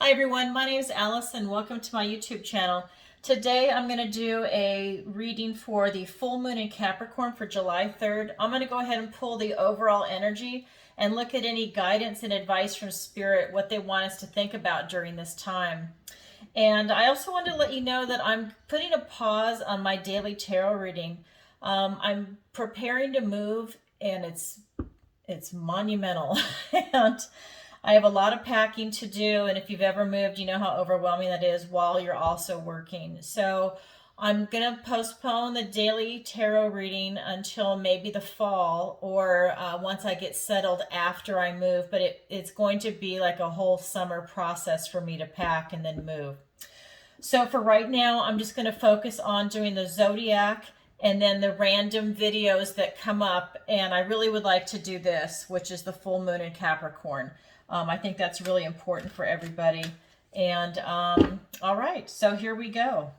Hi everyone, my name is Alice and welcome to my YouTube channel. Today I'm going to do a reading for the full moon in Capricorn for July 3rd. I'm going to go ahead and pull the overall energy and look at any guidance and advice from Spirit, what they want us to think about during this time. And I also wanted to let you know that I'm putting a pause on my daily tarot reading. I'm preparing to move and it's monumental. And I have a lot of packing to do, and if you've ever moved, you know how overwhelming that is while you're also working. So I'm going to postpone the daily tarot reading until maybe the fall or once I get settled after I move, but it's going to be like a whole summer process for me to pack and then move. So for right now, I'm just going to focus on doing the zodiac and then the random videos that come up. And I really would like to do this, which is the full moon in Capricorn. I think that's really important for everybody. And all right, so here we go.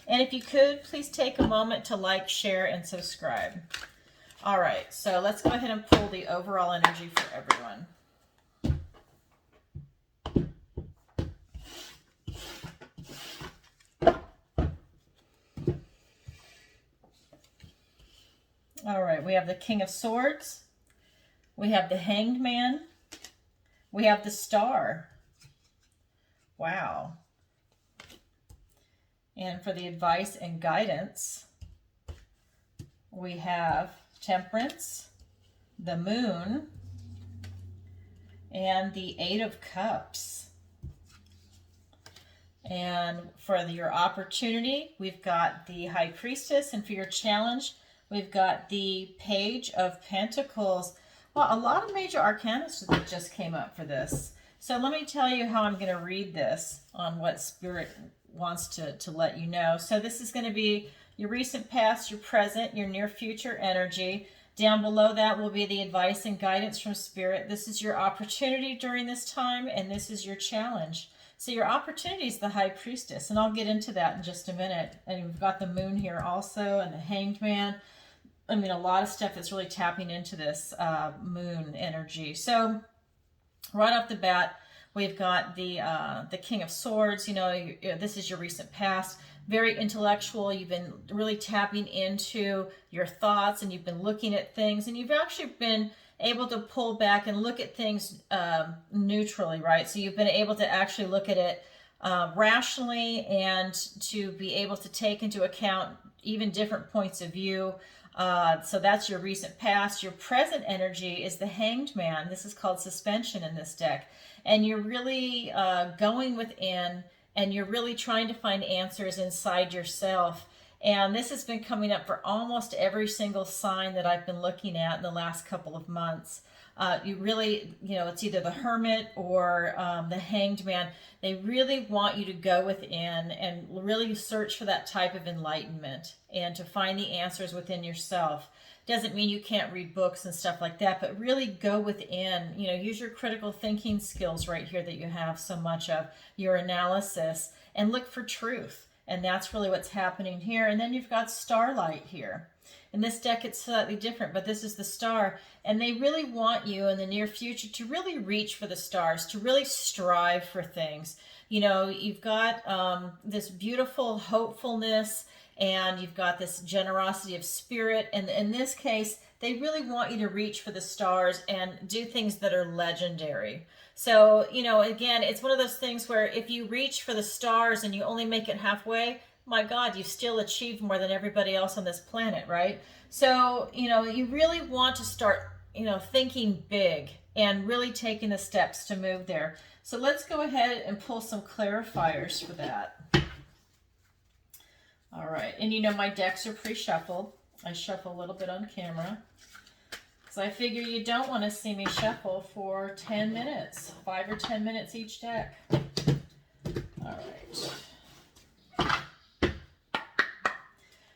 And if you could, please take a moment to like, share, and subscribe. All right, so let's go ahead and pull the overall energy for everyone. All right, we have the King of Swords. We have the Hanged Man. We have the Star. Wow. And for the advice and guidance, we have Temperance, the Moon, and the Eight of Cups. And for your opportunity, we've got the High Priestess, and for your challenge, we've got the Page of Pentacles. Well, a lot of major arcana just came up for this. So let me tell you how I'm going to read this on what Spirit wants to let you know. So this is going to be your recent past, your present, your near future energy. Down below that will be the advice and guidance from Spirit. This is your opportunity during this time, and this is your challenge. So your opportunity is the High Priestess, and I'll get into that in just a minute. And we've got the Moon here also, and the Hanged Man. I mean, a lot of stuff that's really tapping into this moon energy. So right off the bat, we've got the King of Swords. You know, this is your recent past. Very intellectual. You've been really tapping into your thoughts, and you've been looking at things, and you've actually been able to pull back and look at things neutrally, right? So you've been able to actually look at it rationally and to be able to take into account even different points of view. So that's your recent past. Your present energy is the Hanged Man. This is called suspension in this deck. And you're really going within, and you're really trying to find answers inside yourself. And this has been coming up for almost every single sign that I've been looking at in the last couple of months. You really, it's either the Hermit or the Hanged Man. They really want you to go within and really search for that type of enlightenment and to find the answers within yourself. Doesn't mean you can't read books and stuff like that, but really go within, use your critical thinking skills right here that you have so much of, your analysis, and look for truth. And that's really what's happening here. And then you've got Starlight here. In this deck, it's slightly different, but this is the Star. And they really want you in the near future to really reach for the stars, to really strive for things. You've got this beautiful hopefulness, and you've got this generosity of spirit. And in this case, they really want you to reach for the stars and do things that are legendary. So, again, it's one of those things where if you reach for the stars and you only make it halfway, my God, you've still achieved more than everybody else on this planet, right? So, you really want to start, thinking big and really taking the steps to move there. So let's go ahead and pull some clarifiers for that. All right, and my decks are pre-shuffled. I shuffle a little bit on camera. So I figure you don't want to see me shuffle for 10 minutes, 5 or 10 minutes each deck. All right.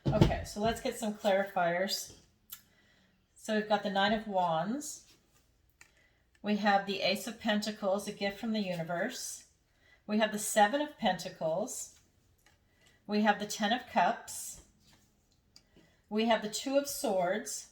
Okay, so let's get some clarifiers. So we've got the Nine of Wands. We have the Ace of Pentacles, a gift from the universe. We have the Seven of Pentacles. We have the Ten of Cups. We have the Two of Swords.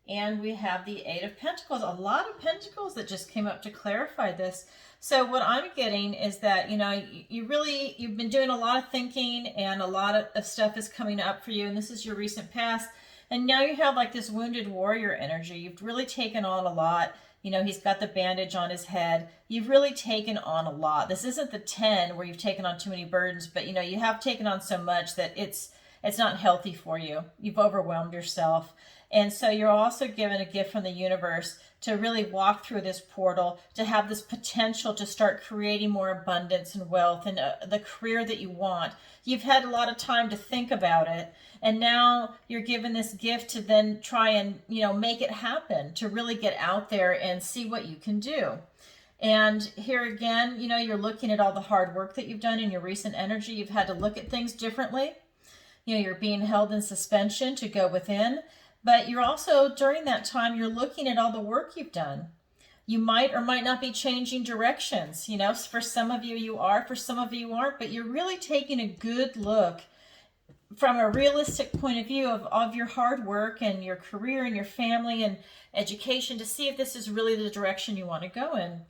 And we have the Eight of Pentacles. A lot of pentacles that just came up to clarify this. So what I'm getting is that, you know, you've been doing a lot of thinking, and a lot of stuff is coming up for you, and this is your recent past. And now you have like this wounded warrior energy. You've really taken on a lot. You know, he's got the bandage on his head. You've really taken on a lot. This isn't the 10 where you've taken on too many burdens, but you know, you have taken on so much that it's not healthy for you. You've overwhelmed yourself. And so you're also given a gift from the universe to really walk through this portal, to have this potential to start creating more abundance and wealth and the career that you want. You've had a lot of time to think about it, and now you're given this gift to then try and, you know, make it happen, to really get out there and see what you can do. And here again, you know, you're looking at all the hard work that you've done in your recent energy. You've had to look at things differently. You know, you're being held in suspension to go within. But you're also, during that time, you're looking at all the work you've done. You might or might not be changing directions. You know, for some of you, you are. For some of you, you aren't. But you're really taking a good look from a realistic point of view of your hard work and your career and your family and education to see if this is really the direction you want to go in.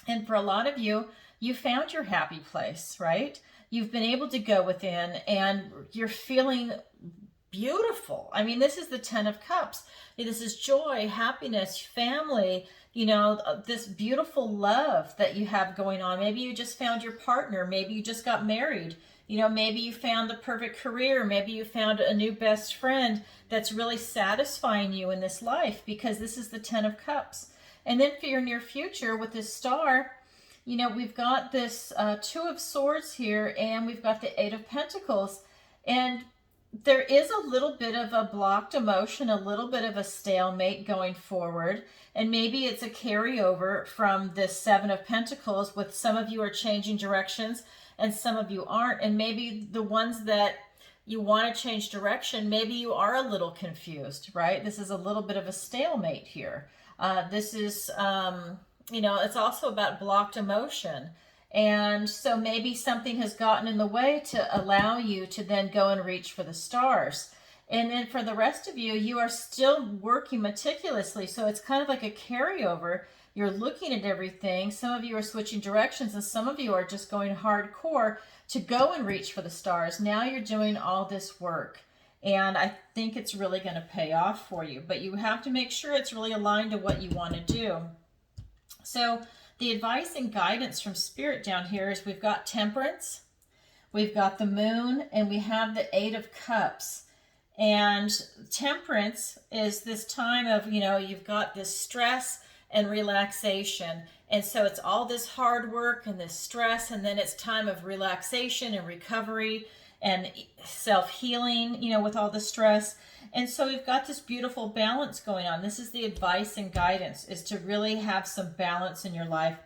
And for a lot of you, you found your happy place, right? You've been able to go within, and you're feeling beautiful. I mean, this is the 10 of Cups. This is joy, happiness, family, you know, this beautiful love that you have going on. Maybe you just found your partner. Maybe you just got married. You know, maybe you found the perfect career. Maybe you found a new best friend that's really satisfying you in this life, because this is the 10 of Cups. And then for your near future with this star, you know, we've got this 2 of Swords here, and we've got the 8 of Pentacles. And there is a little bit of a blocked emotion, a little bit of a stalemate going forward. And maybe it's a carryover from this 7 of Pentacles, with some of you are changing directions and some of you aren't. And maybe the ones that you want to change direction, maybe you are a little confused, right? This is a little bit of a stalemate here. This is, you know, it's also about blocked emotion. And so maybe something has gotten in the way to allow you to then go and reach for the stars. And then for the rest of you, you are still working meticulously. So it's kind of like a carryover. You're looking at everything. Some of you are switching directions, and some of you are just going hardcore to go and reach for the stars. Now you're doing all this work. And I think it's really going to pay off for you. But you have to make sure it's really aligned to what you want to do. So the advice and guidance from Spirit down here is we've got Temperance, we've got the Moon, and we have the 8 of Cups. And Temperance is this time of, you know, you've got this stress and relaxation. And so it's all this hard work and this stress, and then it's time of relaxation and recovery and self-healing, you know, with all the stress. And so we've got this beautiful balance going on. This is the advice and guidance, is to really have some balance in your life.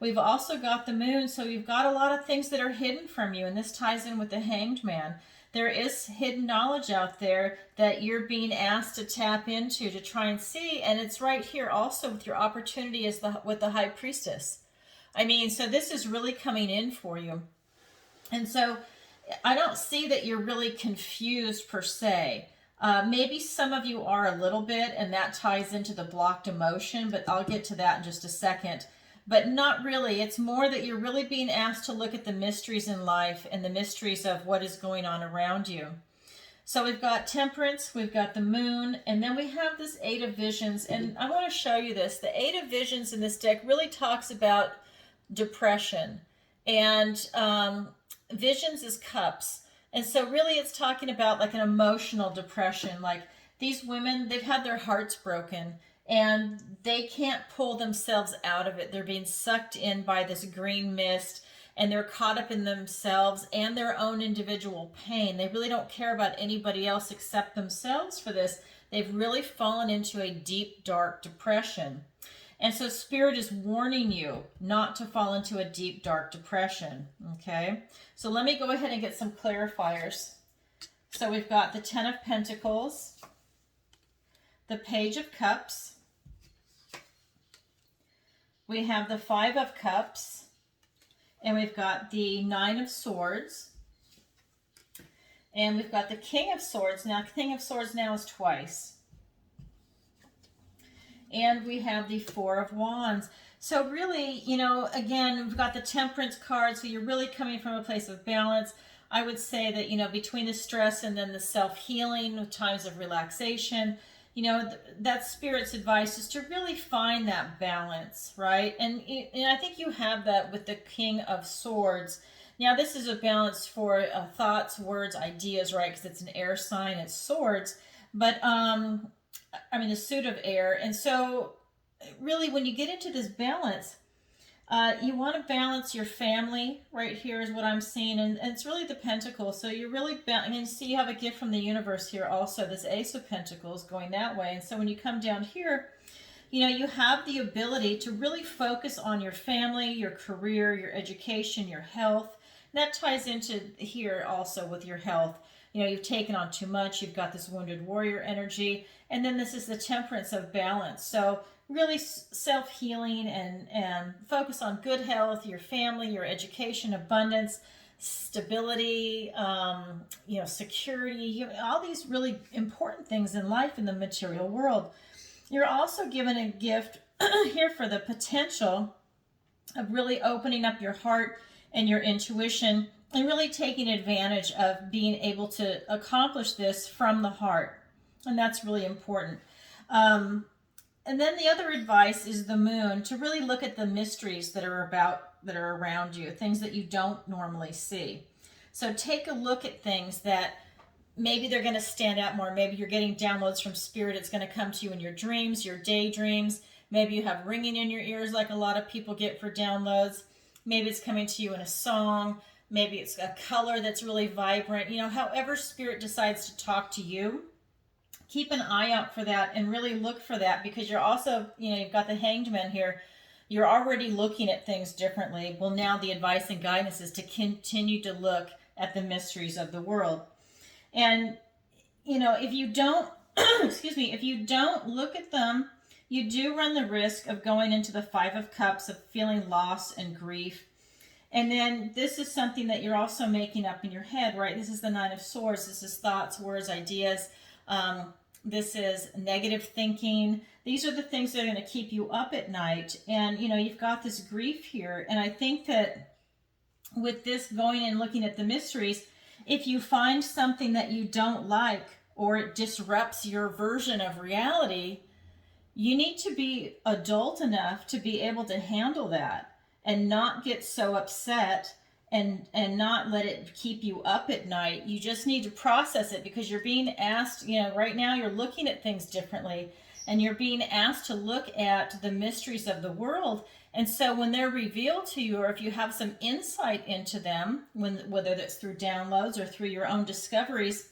We've also got the Moon, so you've got a lot of things that are hidden from you, and this ties in with the Hanged Man. There is hidden knowledge out there that you're being asked to tap into to try and see, and it's right here also with your opportunity as with the High Priestess. I mean, so this is really coming in for you. And so I don't see that you're really confused per se. Maybe some of you are a little bit, and that ties into the blocked emotion, but I'll get to that in just a second. But not really. It's more that you're really being asked to look at the mysteries in life and the mysteries of what is going on around you. So we've got Temperance, we've got the Moon, and then we have this 8 of Visions. And I want to show you this. The 8 of Visions in this deck really talks about depression. And Visions is Cups. And so really it's talking about like an emotional depression. Like these women, they've had their hearts broken, and they can't pull themselves out of it. They're being sucked in by this green mist, and they're caught up in themselves and their own individual pain. They really don't care about anybody else except themselves for this. They've really fallen into a deep, dark depression. And so Spirit is warning you not to fall into a deep, dark depression, okay? So let me go ahead and get some clarifiers. So we've got the 10 of Pentacles, the Page of Cups, we have the 5 of Cups, and we've got the 9 of Swords, and we've got the King of Swords. Now, King of Swords now is twice. And we have the 4 of Wands. So really, again, we've got the Temperance card, so you're really coming from a place of balance. I would say that, between the stress and then the self-healing, times of relaxation, that Spirit's advice is to really find that balance, right? And I think you have that with the King of Swords. Now, this is a balance for thoughts, words, ideas, right? Because it's an air sign, it's swords. But, the suit of air. And so, really, when you get into this balance, you want to balance your family. Right here is what I'm seeing, and it's really the Pentacle. So you're really, see, you have a gift from the universe here also, this Ace of Pentacles going that way. And so when you come down here, you have the ability to really focus on your family, your career, your education, your health. And that ties into here also with your health. You've taken on too much, you've got this wounded warrior energy, and then this is the Temperance of balance. So really self-healing and focus on good health, your family, your education, abundance, stability, security, all these really important things in life in the material world. You're also given a gift here for the potential of really opening up your heart and your intuition and really taking advantage of being able to accomplish this from the heart. And that's really important. And then the other advice is the Moon, to really look at the mysteries that are around you, things that you don't normally see. So take a look at things that maybe they're going to stand out more. Maybe you're getting downloads from Spirit. It's going to come to you in your dreams, your daydreams. Maybe you have ringing in your ears like a lot of people get for downloads. Maybe it's coming to you in a song. Maybe it's a color that's really vibrant. However Spirit decides to talk to you, keep an eye out for that and really look for that, because you're also, you've got the Hanged Man here. You're already looking at things differently. Well, now the advice and guidance is to continue to look at the mysteries of the world. And, if you don't, if you don't look at them, you do run the risk of going into the Five of Cups, of feeling loss and grief. And then this is something that you're also making up in your head, right? This is the Nine of Swords. This is thoughts, words, ideas. This is negative thinking. These are the things that are going to keep you up at night. And, you've got this grief here. And I think that with this going and looking at the mysteries, if you find something that you don't like or it disrupts your version of reality, you need to be adult enough to be able to handle that and not get so upset and not let it keep you up at night. You just need to process it, because you're being asked, right now you're looking at things differently, and you're being asked to look at the mysteries of the world. And so when they're revealed to you, or if you have some insight into them, whether that's through downloads or through your own discoveries,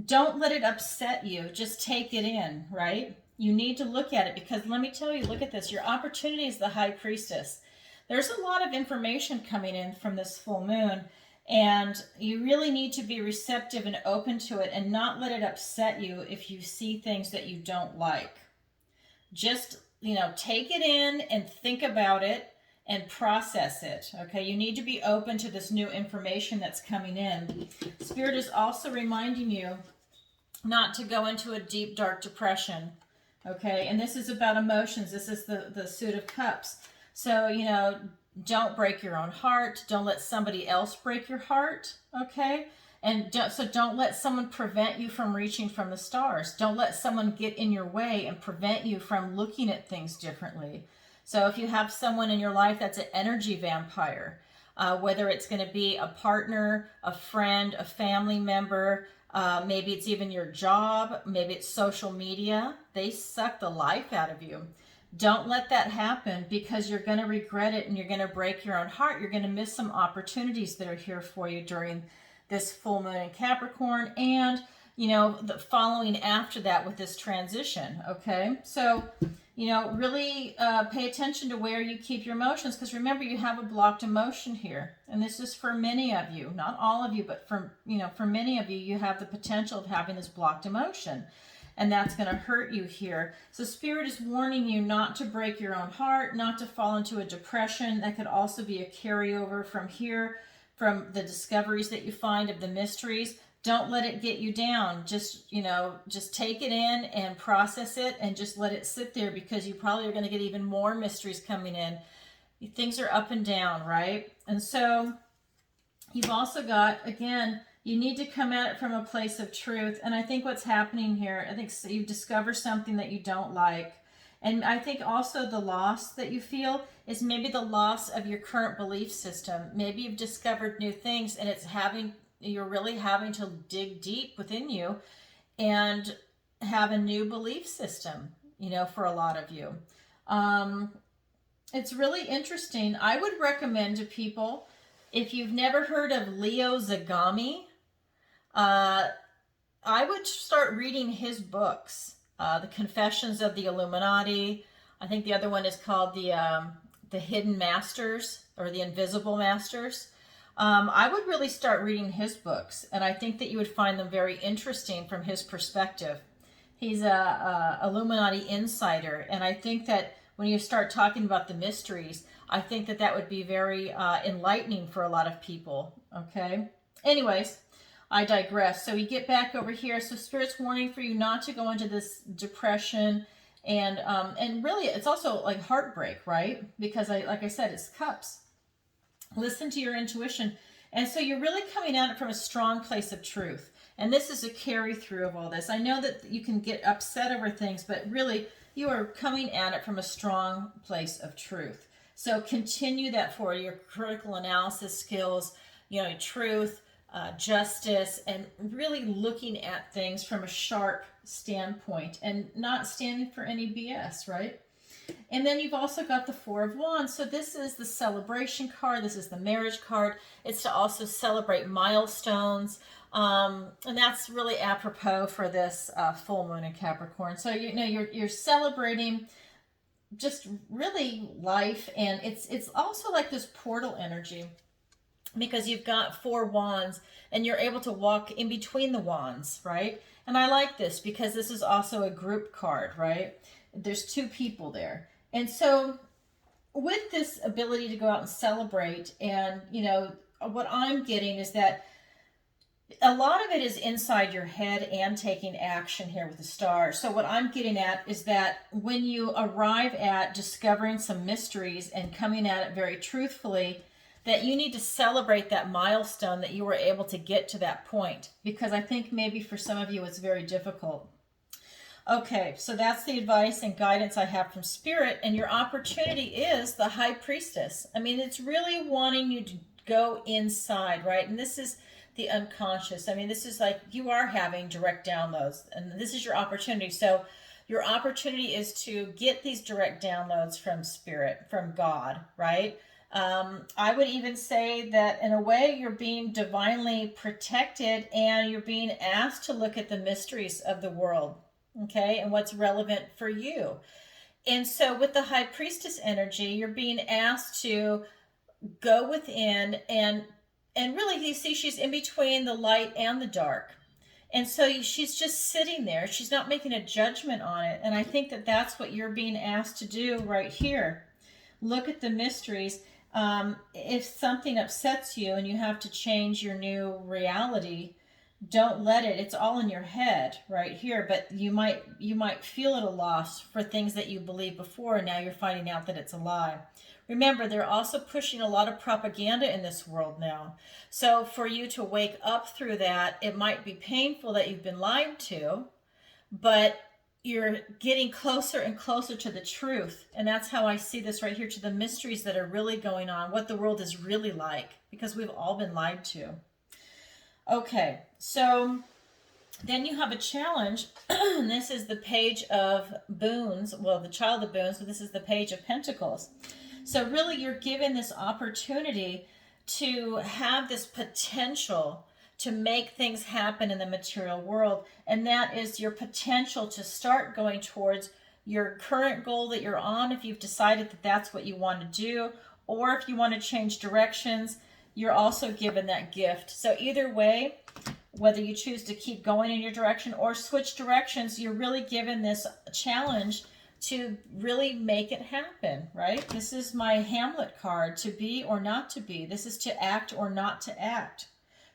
don't let it upset you. Just take it in, right? You need to look at it, because let me tell you, look at this. Your opportunity is the High Priestess. There's a lot of information coming in from this full moon, and you really need to be receptive and open to it and not let it upset you if you see things that you don't like. Just, take it in and think about it and process it, okay? You need to be open to this new information that's coming in. Spirit is also reminding you not to go into a deep, dark depression, okay? And this is about emotions. This is the Suit of Cups. So, don't break your own heart. Don't let somebody else break your heart, okay? And don't let someone prevent you from reaching from the stars. Don't let someone get in your way and prevent you from looking at things differently. So if you have someone in your life that's an energy vampire, whether it's going to be a partner, a friend, a family member, maybe it's even your job, maybe it's social media, they suck the life out of you. Don't let that happen, because you're going to regret it and you're going to break your own heart. You're going to miss some opportunities that are here for you during this full moon in Capricorn, and, the following after that with this transition, okay? So, really pay attention to where you keep your emotions, because remember, you have a blocked emotion here. And this is for many of you, not all of you, but for many of you, you have the potential of having this blocked emotion. And that's going to hurt you here. So Spirit is warning you not to break your own heart, not to fall into a depression. That could also be a carryover from here, from the discoveries that you find of the mysteries. Don't let it get you down. Just, just take it in and process it and just let it sit there, because you probably are going to get even more mysteries coming in. Things are up and down, right? And so you've also got, again, you need to come at it from a place of truth. And I think what's happening here, I think you discover something that you don't like. And I think also the loss that you feel is maybe the loss of your current belief system. Maybe you've discovered new things, and you're really having to dig deep within you and have a new belief system, for a lot of you. It's really interesting. I would recommend to people, if you've never heard of Leo Zagami, I would start reading his books. The Confessions of the Illuminati. I think the other one is called the Hidden Masters, or the Invisible Masters. I would really start reading his books, and I think that you would find them very interesting from his perspective. He's a Illuminati insider, and I think that when you start talking about the mysteries, I think that that would be very enlightening for a lot of people. Okay. Anyways, I digress. So we get back over here. So Spirit's warning for you not to go into this depression, and really it's also like heartbreak, right? Because like I said, it's cups. Listen to your intuition. And so you're really coming at it from a strong place of truth. And this is a carry through of all this. I know that you can get upset over things, but really you are coming at it from a strong place of truth. So continue that for your critical analysis skills, truth, justice, and really looking at things from a sharp standpoint and not standing for any BS, right? And then you've also got the Four of Wands. So this is the celebration card. This is the marriage card. It's to also celebrate milestones. And that's really apropos for this full moon in Capricorn. So, you're celebrating just really life. And it's also like this portal energy, because you've got 4 wands and you're able to walk in between the wands, right? And I like this because this is also a group card, right? There's 2 people there. And so with this ability to go out and celebrate, and, what I'm getting is that a lot of it is inside your head and taking action here with the stars. So what I'm getting at is that when you arrive at discovering some mysteries and coming at it very truthfully, that you need to celebrate that milestone that you were able to get to that point, because I think maybe for some of you it's very difficult. Okay, so that's the advice and guidance I have from Spirit, and your opportunity is the High Priestess. I mean, it's really wanting you to go inside, right? And this is the unconscious. I mean, this is like you are having direct downloads, and this is your opportunity. So your opportunity is to get these direct downloads from Spirit, from God, right? I would even say that in a way you're being divinely protected, and you're being asked to look at the mysteries of the world, okay, and what's relevant for you. And so with the High Priestess energy, you're being asked to go within, and really you see she's in between the light and the dark. And so she's just sitting there. She's not making a judgment on it. And I think that that's what you're being asked to do right here. Look at the mysteries. If something upsets you and you have to change your new reality, don't let it. It's all in your head right here, but you might feel at a loss for things that you believed before, and now you're finding out that it's a lie. Remember, they're also pushing a lot of propaganda in this world now. So for you to wake up through that, it might be painful that you've been lied to, but you're getting closer and closer to the truth. And that's how I see this right here, to the mysteries that are really going on, what the world is really like, because we've all been lied to. Okay, so then you have a challenge. This is the Page of Boons. Well, the Child of Boons, but this is the Page of Pentacles. So really you're given this opportunity to have this potential to make things happen in the material world. And that is your potential to start going towards your current goal that you're on, if you've decided that that's what you want to do, or if you want to change directions, you're also given that gift. So either way, whether you choose to keep going in your direction or switch directions, you're really given this challenge to really make it happen, right? This is my Hamlet card, to be or not to be. This is to act or not to act.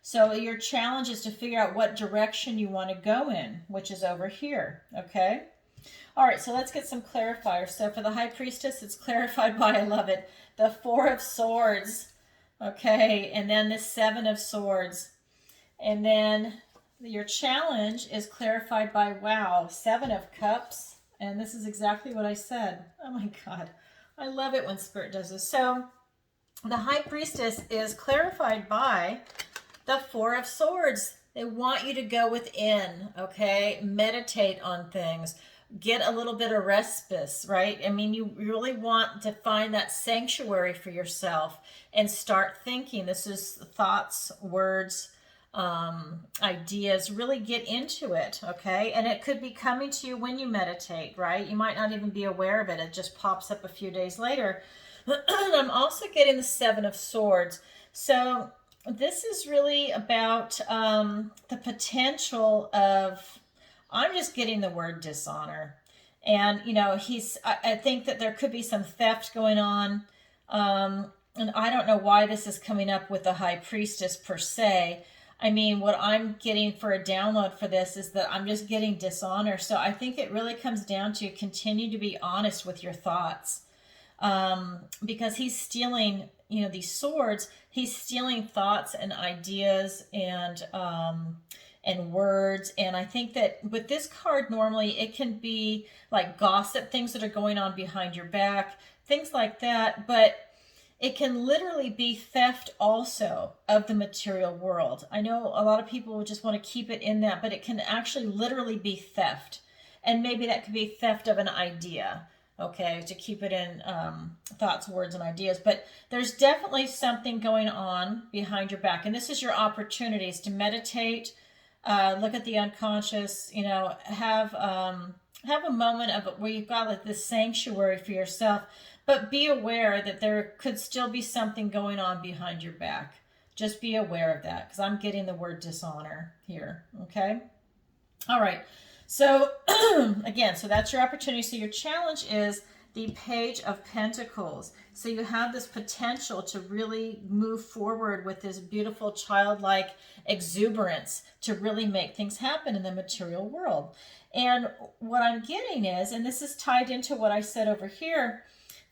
So your challenge is to figure out what direction you want to go in, which is over here, okay? All right, so let's get some clarifiers. So for the High Priestess, it's clarified by, I love it, the Four of Swords, okay? And then the Seven of Swords. And then your challenge is clarified by, wow, Seven of Cups. And this is exactly what I said. Oh my God. I love it when Spirit does this. So the High Priestess is clarified by the Four of Swords. They want you to go within, okay? Meditate on things. Get a little bit of respite, right? I mean, you really want to find that sanctuary for yourself and start thinking. This is thoughts, words, ideas. Really get into it, okay? And it could be coming to you when you meditate, right? You might not even be aware of it. It just pops up a few days later. I'm also getting the Seven of Swords. So this is really about the potential of, I'm just getting the word dishonor. And, you know, I think that there could be some theft going on. And I don't know why this is coming up with the High Priestess per se. I mean, what I'm getting for a download for this is that I'm just getting dishonor. So I think it really comes down to continue to be honest with your thoughts. Because he's stealing, you know, these swords, he's stealing thoughts and ideas and words. And I think that with this card, normally it can be like gossip, things that are going on behind your back, things like that. But it can literally be theft also of the material world. I know a lot of people would just want to keep it in that, but it can actually literally be theft. And maybe that could be theft of an idea. Okay, to keep it in thoughts, words, and ideas. But there's definitely something going on behind your back. And this is your opportunities to meditate, look at the unconscious, you know, have a moment of where you've got like this sanctuary for yourself. But be aware that there could still be something going on behind your back. Just be aware of that, because I'm getting the word dishonor here, okay? All right. So again, so that's your opportunity. So your challenge is the Page of Pentacles. So you have this potential to really move forward with this beautiful childlike exuberance to really make things happen in the material world. And what I'm getting is, and this is tied into what I said over here,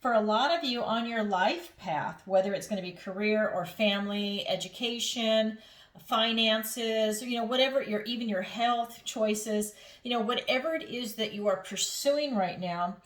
for a lot of you on your life path, whether it's going to be career or family, education, finances, you know, whatever, even your health choices, you know, whatever it is that you are pursuing right now,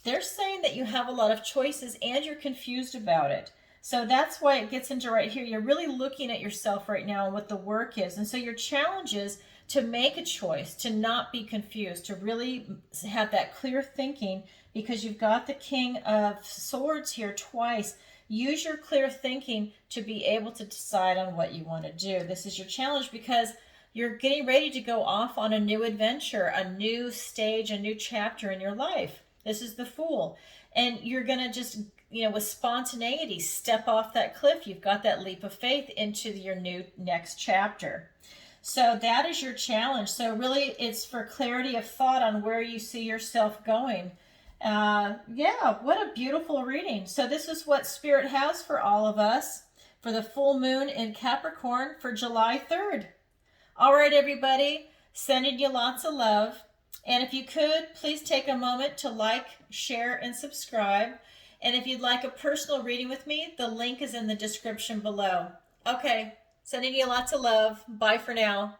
they're saying that you have a lot of choices and you're confused about it. So that's why it gets into right here. You're really looking at yourself right now and what the work is. And so your challenge is to make a choice, to not be confused, to really have that clear thinking, because you've got the King of Swords here twice. Use your clear thinking to be able to decide on what you want to do. This is your challenge because you're getting ready to go off on a new adventure, a new stage, a new chapter in your life. This is the Fool. And you're going to just, you know, with spontaneity, step off that cliff. You've got that leap of faith into your new next chapter. So that is your challenge. So really it's for clarity of thought on where you see yourself going. Yeah, what a beautiful reading. So this is what Spirit has for all of us for the full moon in Capricorn for July 3rd. All right, everybody, sending you lots of love. And if you could, please take a moment to like, share, and subscribe. And if you'd like a personal reading with me, the link is in the description below. Okay, sending you lots of love. Bye for now.